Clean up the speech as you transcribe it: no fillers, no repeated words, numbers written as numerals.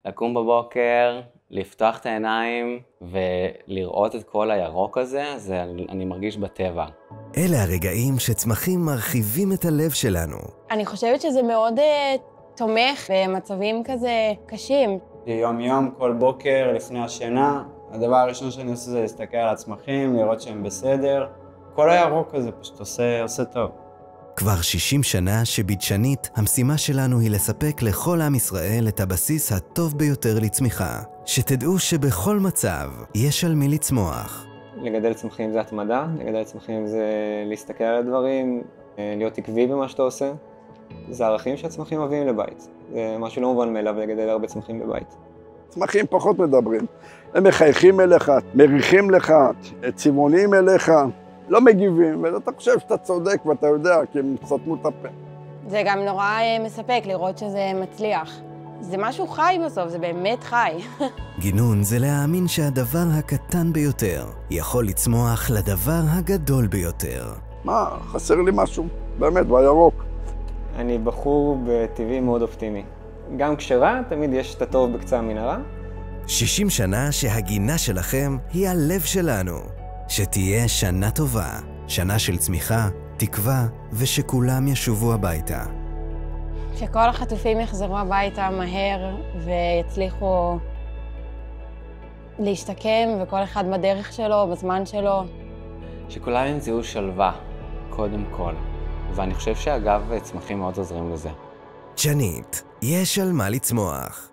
לקום בבוקר, לפתוח את העיניים ולראות את כל הירוק הזה, אני מרגיש בטבע. אלה הרגעים שצמחים מרחיבים את הלב שלנו. אני חושבת שזה מאוד תומך במצבים כזה קשים. יום יום, כל בוקר לפני השינה, הדבר הראשון שאני עושה זה להסתכל על הצמחים, לראות שהם בסדר. כל הירוק הזה פשוט עושה טוב. כבר 60 שנה שבדשנית המשימה שלנו היא לספק לכל עם ישראל את הבסיס הטוב ביותר לצמיחה. שתדעו שבכל מצב יש על מי לצמוח. לגדל צמחים זה התמדה, לגדל צמחים זה להסתכל על הדברים, להיות עקבי במה שאתה עושה. זה ערכים שהצמחים מביאים לבית. זה משהו לא מובן מאליו לגדל הרבה צמחים בבית. צמחים פחות מדברים. הם מחייכים אליך, מריחים לך, צבעונים אליך. לא מגיבים, ואתה חושב שאתה צודק ואתה יודע, כי הם סתמו את הפה. זה גם נורא מספק לראות שזה מצליח. זה משהו חי בסוף, זה באמת חי. גינון זה להאמין שהדבר הקטן ביותר יכול לצמוח לדבר הגדול ביותר. מה, חסר לי משהו, באמת, בירוק. אני בחור בטבעי מאוד אופטימי. גם כשרע, תמיד יש את הטוב בקצה המנהרה. 60 שנה שהגינה שלכם היא הלב שלנו. שתהיה שנה טובה, שנה של צמיחה, תקווה, ושכולם ישובו הביתה. שכל החטופים יחזרו הביתה מהר ויצליחו להשתקם, וכל אחד בדרך שלו, בזמן שלו. שכולם ימצאו שלווה, קודם כל. ואני חושב שאגב, צמחים מאוד עוזרים לזה. דשנית, יש על מה לצמוח.